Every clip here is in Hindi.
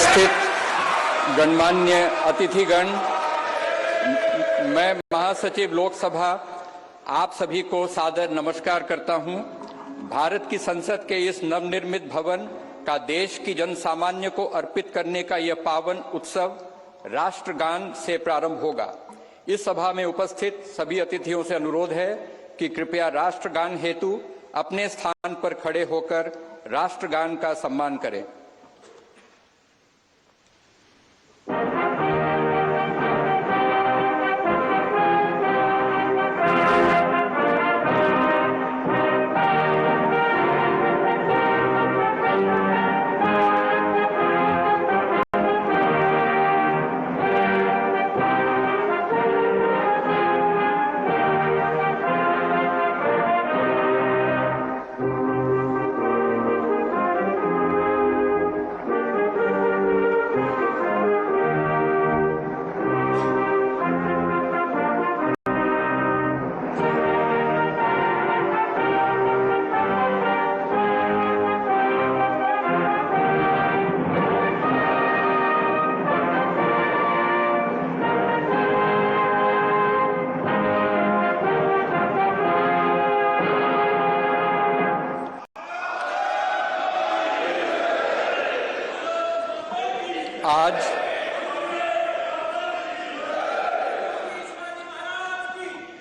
उपस्थित गणमान्य अतिथिगण, मैं महासचिव लोकसभा आप सभी को सादर नमस्कार करता हूं। भारत की संसद के इस नवनिर्मित भवन का देश की जनसामान्य को अर्पित करने का यह पावन उत्सव राष्ट्रगान से प्रारंभ होगा। इस सभा में उपस्थित सभी अतिथियों से अनुरोध है कि कृपया राष्ट्रगान हेतु अपने स्थान पर खड़े होकर राष्ट्रगान का सम्मान करें।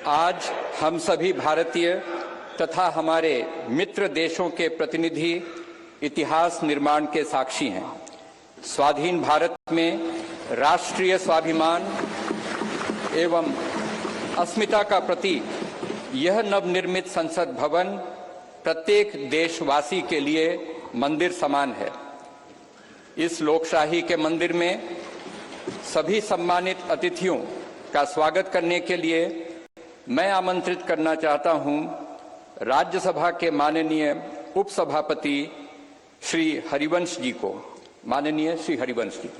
आज हम सभी भारतीय तथा हमारे मित्र देशों के प्रतिनिधि इतिहास निर्माण के साक्षी हैं। स्वाधीन भारत में राष्ट्रीय स्वाभिमान एवं अस्मिता का प्रतीक यह नवनिर्मित संसद भवन प्रत्येक देशवासी के लिए मंदिर समान है। इस लोकशाही के मंदिर में सभी सम्मानित अतिथियों का स्वागत करने के लिए मैं आमंत्रित करना चाहता हूं राज्यसभा के माननीय उपसभापति श्री हरिवंश जी को। माननीय श्री हरिवंश जी।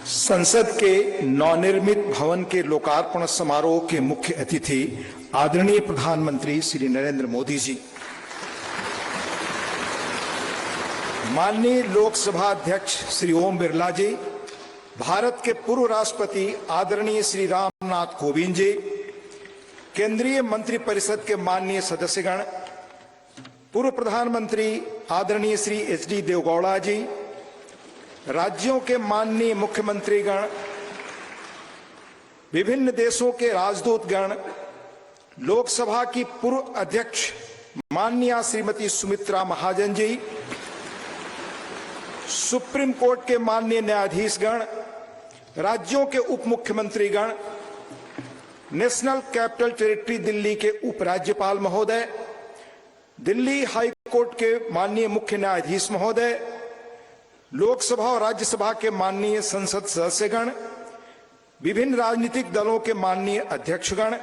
संसद के नवनिर्मित भवन के लोकार्पण समारोह के मुख्य अतिथि आदरणीय प्रधानमंत्री श्री नरेंद्र मोदी जी, माननीय लोकसभा अध्यक्ष श्री ओम बिरला जी, भारत के पूर्व राष्ट्रपति आदरणीय श्री रामनाथ कोविंद जी, केंद्रीय मंत्रिपरिषद के माननीय सदस्यगण, पूर्व प्रधानमंत्री आदरणीय श्री एच.डी. देवेगौड़ा जी, राज्यों के माननीय मुख्यमंत्रीगण, विभिन्न देशों के राजदूतगण, लोकसभा की पूर्व अध्यक्ष माननीय श्रीमती सुमित्रा महाजन जी, सुप्रीम कोर्ट के माननीय न्यायाधीशगण, राज्यों के उप मुख्यमंत्रीगण, नेशनल कैपिटल टेरिटरी दिल्ली के उपराज्यपाल महोदय, दिल्ली हाई कोर्ट के माननीय मुख्य न्यायाधीश महोदय, लोकसभा और राज्यसभा के माननीय संसद सदस्यगण, विभिन्न राजनीतिक दलों के माननीय अध्यक्षगण,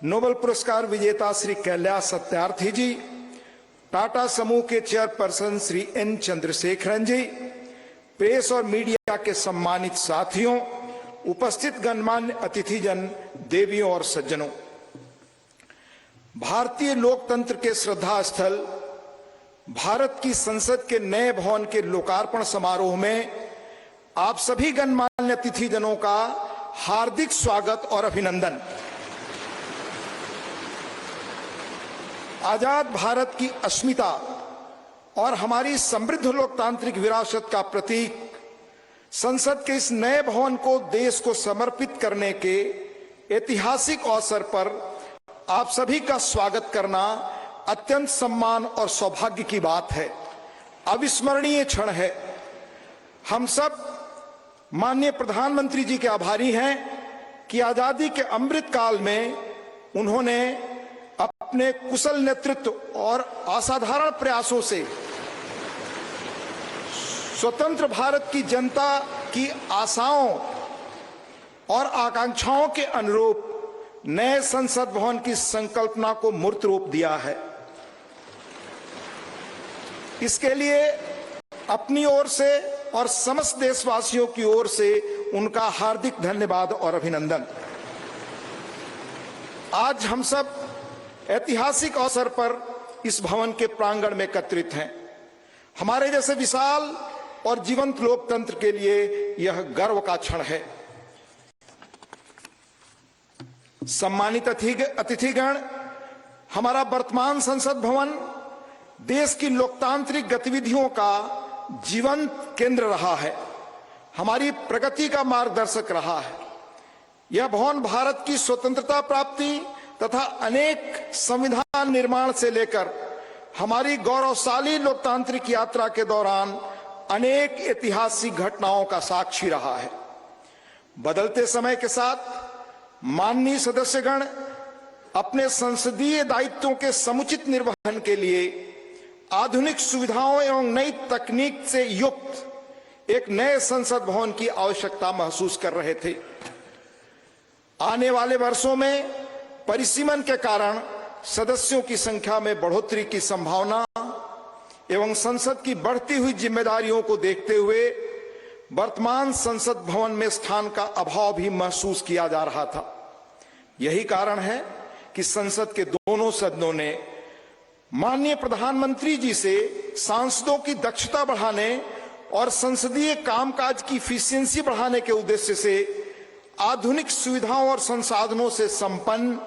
नोबेल पुरस्कार विजेता श्री कैलाश सत्यार्थी जी, टाटा समूह के चेयरपर्सन श्री एन चंद्रशेखरन जी, प्रेस और मीडिया के सम्मानित साथियों, उपस्थित गणमान्य अतिथिजन, देवियों और सज्जनों, भारतीय लोकतंत्र के श्रद्धा स्थल भारत की संसद के नए भवन के लोकार्पण समारोह में आप सभी गणमान्य अतिथिजनों का हार्दिक स्वागत और अभिनंदन। आजाद भारत की अस्मिता और हमारी समृद्ध लोकतांत्रिक विरासत का प्रतीक संसद के इस नए भवन को देश को समर्पित करने के ऐतिहासिक अवसर पर आप सभी का स्वागत करना अत्यंत सम्मान और सौभाग्य की बात है, अविस्मरणीय क्षण है। हम सब माननीय प्रधानमंत्री जी के आभारी हैं कि आजादी के अमृत काल में उन्होंने अपने कुशल नेतृत्व और असाधारण प्रयासों से स्वतंत्र भारत की जनता की आशाओं और आकांक्षाओं के अनुरूप नए संसद भवन की संकल्पना को मूर्त रूप दिया है। इसके लिए अपनी ओर से और समस्त देशवासियों की ओर से उनका हार्दिक धन्यवाद और अभिनंदन। आज हम सब ऐतिहासिक अवसर पर इस भवन के प्रांगण में एकत्रित हैं। हमारे जैसे विशाल और जीवंत लोकतंत्र के लिए यह गर्व का क्षण है। सम्मानित अतिथिगण, हमारा वर्तमान संसद भवन देश की लोकतांत्रिक गतिविधियों का जीवंत केंद्र रहा है, हमारी प्रगति का मार्गदर्शक रहा है। यह भवन भारत की स्वतंत्रता प्राप्ति तथा अनेक संविधान निर्माण से लेकर हमारी गौरवशाली लोकतांत्रिक यात्रा के दौरान अनेक ऐतिहासिक घटनाओं का साक्षी रहा है। बदलते समय के साथ माननीय सदस्यगण अपने संसदीय दायित्वों के समुचित निर्वहन के लिए आधुनिक सुविधाओं एवं नई तकनीक से युक्त एक नए संसद भवन की आवश्यकता महसूस कर रहे थे। आने वाले वर्षों में परिसीमन के कारण सदस्यों की संख्या में बढ़ोतरी की संभावना एवं संसद की बढ़ती हुई जिम्मेदारियों को देखते हुए वर्तमान संसद भवन में स्थान का अभाव भी महसूस किया जा रहा था। यही कारण है कि संसद के दोनों सदनों ने माननीय प्रधानमंत्री जी से सांसदों की दक्षता बढ़ाने और संसदीय कामकाज की इफिशियंसी बढ़ाने के उद्देश्य से आधुनिक सुविधाओं और संसाधनों से संपन्न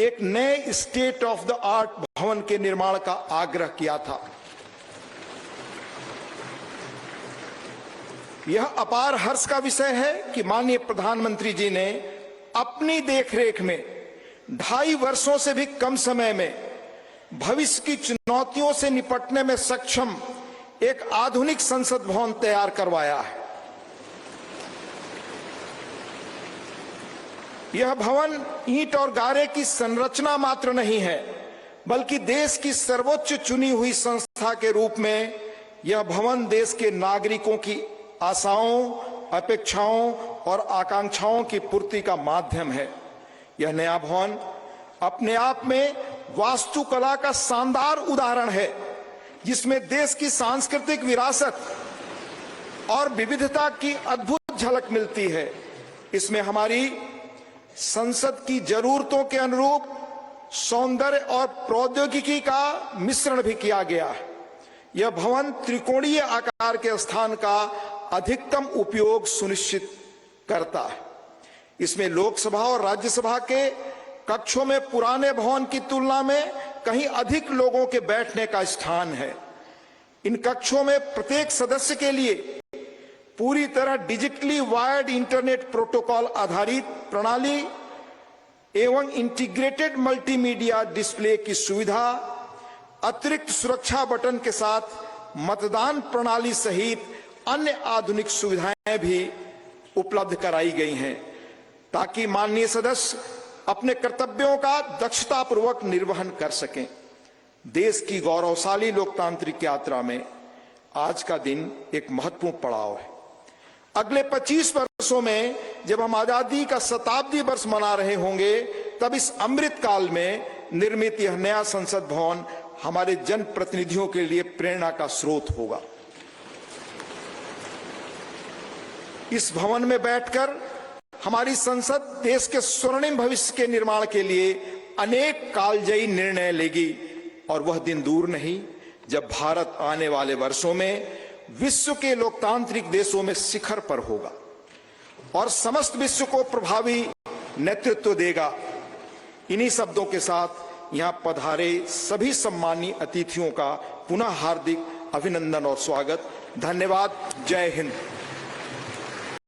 एक नए स्टेट ऑफ द आर्ट भवन के निर्माण का आग्रह किया था। यह अपार हर्ष का विषय है कि माननीय प्रधानमंत्री जी ने अपनी देखरेख में 2.5 वर्षों से भी कम समय में भविष्य की चुनौतियों से निपटने में सक्षम एक आधुनिक संसद भवन तैयार करवाया है। यह भवन ईंट और गारे की संरचना मात्र नहीं है, बल्कि देश की सर्वोच्च चुनी हुई संस्था के रूप में यह भवन देश के नागरिकों की आशाओं, अपेक्षाओं और आकांक्षाओं की पूर्ति का माध्यम है। यह नया भवन अपने आप में वास्तुकला का शानदार उदाहरण है, जिसमें देश की सांस्कृतिक विरासत और विविधता की अद्भुत झलक मिलती है। इसमें हमारी संसद की जरूरतों के अनुरूप सौंदर्य और प्रौद्योगिकी का मिश्रण भी किया गया है। यह भवन त्रिकोणीय आकार के स्थान का अधिकतम उपयोग सुनिश्चित करता है। इसमें लोकसभा और राज्यसभा के कक्षों में पुराने भवन की तुलना में कहीं अधिक लोगों के बैठने का स्थान है। इन कक्षों में प्रत्येक सदस्य के लिए पूरी तरह डिजिटली वायर्ड इंटरनेट प्रोटोकॉल आधारित प्रणाली एवं इंटीग्रेटेड मल्टीमीडिया डिस्प्ले की सुविधा, अतिरिक्त सुरक्षा बटन के साथ मतदान प्रणाली सहित अन्य आधुनिक सुविधाएं भी उपलब्ध कराई गई हैं, ताकि माननीय सदस्य अपने कर्तव्यों का दक्षतापूर्वक निर्वहन कर सकें। देश की गौरवशाली लोकतांत्रिक यात्रा में आज का दिन एक महत्वपूर्ण पड़ाव है। अगले 25 वर्षों में जब हम आजादी का शताब्दी वर्ष मना रहे होंगे, तब इस अमृत काल में निर्मित यह नया संसद भवन हमारे जनप्रतिनिधियों के लिए प्रेरणा का स्रोत होगा। इस भवन में बैठकर हमारी संसद देश के स्वर्णिम भविष्य के निर्माण के लिए अनेक कालजयी निर्णय लेगी, और वह दिन दूर नहीं जब भारत आने वाले वर्षों में विश्व के लोकतांत्रिक देशों में शिखर पर होगा और समस्त विश्व को प्रभावी नेतृत्व देगा। इन्हीं शब्दों के साथ यहां पधारे सभी सम्मानीय अतिथियों का पुनः हार्दिक अभिनंदन और स्वागत। धन्यवाद। जय हिंद।